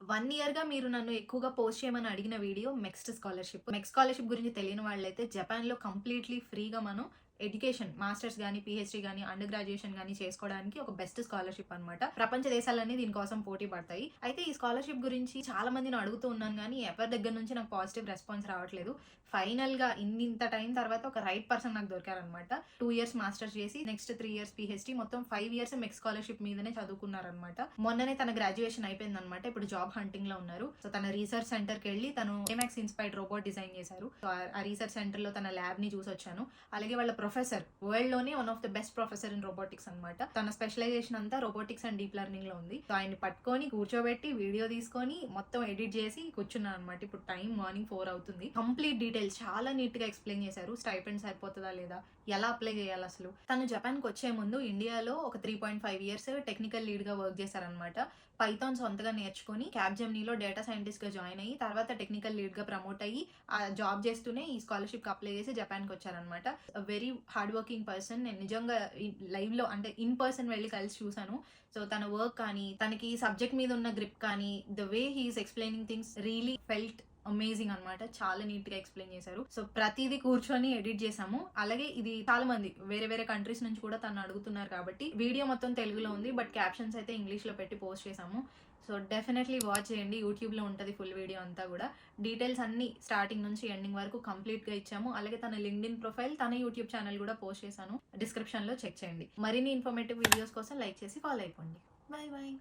1 ఇయర్‌గా మీరు నన్ను ఎక్కువగా పోస్ట్ చేయమని అడిగిన వీడియో మెక్స్ట్ స్కాలర్‌షిప్. మెక్స్ట్ స్కాలర్‌షిప్ గురించి తెలియని వాళ్ళైతే జపాన్‌లో కంప్లీట్‌లీ ఫ్రీగా మనం ఎడ్యుకేషన్ మాస్టర్స్ గాని, పీహెచ్‌డీ గాని, అండర్ గ్రాడ్యుయేషన్ గాని చేసుకోవడానికి ఒక బెస్ట్ స్కాలర్‌షిప్ అన్నమాట. ప్రపంచ దేశాలన్నీ దీనికోసం పోటీ పడతాయి. అయితే ఈ స్కాలర్‌షిప్ గురించి చాలా మందిని అడుగుతూ ఉన్నాను గానీ, ఎవరి దగ్గర నుంచి నాకు పాజిటివ్ రెస్పాన్స్ రావట్లేదు. ఫైనల్‌గా ఇంత టైం తర్వాత ఒక రైట్ పర్సన్ నాకు దొరికారన్నమాట. 2 ఇయర్స్ మాస్టర్స్ చేసి నెక్స్ట్ 3 ఇయర్స్ పీహెచ్‌డీ మొత్తం 5 ఇయర్స్ మెక్స్ స్కాలర్‌షిప్ మీదనే చదువుకున్నారన్నమాట. మొన్ననే తన గ్రాడ్యుయేషన్ అయిపోయిందన్నమాట. ఇప్పుడు జాబ్ హంటింగ్‌లో ఉన్నారు. సో తన రీసెర్చ్ సెంటర్‌కెళ్ళి తను ఏమాక్స్ ఇన్‌స్పైర్డ్ రోబోట్ డిజైన్ చేశారు. సో ఆ రీసెర్చ్ సెంటర్‌లో తన ల్యాబ్‌ని చూసొచ్చాను. అలాగే వాళ్ళ ప్రొఫెసర్ వరల్డ్ లోనే one of the best professor in robotics అన్నమాట. తన స్పెషలైజేషన్ అంతా రోబోటిక్స్ అండ్ డీప్ లెర్నింగ్ లో ఉంది. సో ఆయన్ని పట్టుకొని కూర్చోబెట్టి వీడియో తీసుకొని మొత్తం ఎడిట్ చేసి కూర్చున్నాను అనమాట. ఇప్పుడు టైం మార్నింగ్ 4 అవుతుంది. కంప్లీట్ డీటెయిల్స్ చాలా నీట్ గా ఎక్స్ప్లెయిన్ చేశారు. స్టైపెండ్ సరిపోతుందా లేదా, ఎలా అప్లై చేయాలి అసలు. తను జపాన్ కి వచ్చే ముందు ఇండియాలో ఒక 3.5 ఇయర్స్ టెక్నికల్ లీడ్ గా వర్క్ చేశారనమాట. పైథాన్ సొంతగా నేర్చుకొని క్యాప్జెమినీలో డేటా సైంటిస్ట్ గా జాయిన్ అయ్యి తర్వాత టెక్నికల్ లీడ్ గా ప్రమోట్ అయ్యి ఆ జాబ్ చేస్తూనే ఈ స్కాలర్షిప్ కి అప్లై చేసి జపాన్ కి వచ్చారనమాట. Very hard working person. నేను నిజంగా లైవ్ లో అంటే ఇన్ పర్సన్ వెళ్ళి కలిసి చూసాను. సో తన వర్క్ కానీ, తనకి సబ్జెక్ట్ మీద ఉన్న గ్రిప్ కానీ, the way he's explaining things really felt amazing అనమాట. చాలా నీట్ గా ఎక్స్ప్లెయిన్ చేశారు. సో ప్రతిదీ కూర్చొని ఎడిట్ చేసాము. అలాగే ఇది చాలా మంది వేరే వేరే కంట్రీస్ నుంచి కూడా తను అడుగుతున్నారు కాబట్టి వీడియో మొత్తం తెలుగులో ఉంది. బట్ క్యాప్షన్స్ అయితే ఇంగ్లీష్ లో పెట్టి పోస్ట్ చేసాము. సో డెఫినెట్లీ వాచ్ చేయండి. యూట్యూబ్లో ఉంటుంది ఫుల్ వీడియో అంతా కూడా. డీటెయిల్స్ అన్ని స్టార్టింగ్ నుంచి ఎండింగ్ వరకు కంప్లీట్గా ఇచ్చాము. అలాగే తన లింక్డ్ఇన్ ప్రొఫైల్, తన యూట్యూబ్ ఛానల్ కూడా పోస్ట్ చేశాను. డిస్క్రిప్షన్లో చెక్ చేయండి. మరిన్ని ఇన్ఫర్మేటివ్ వీడియోస్ కోసం లైక్ చేసి ఫాలో అయిపోండి. Bye bye.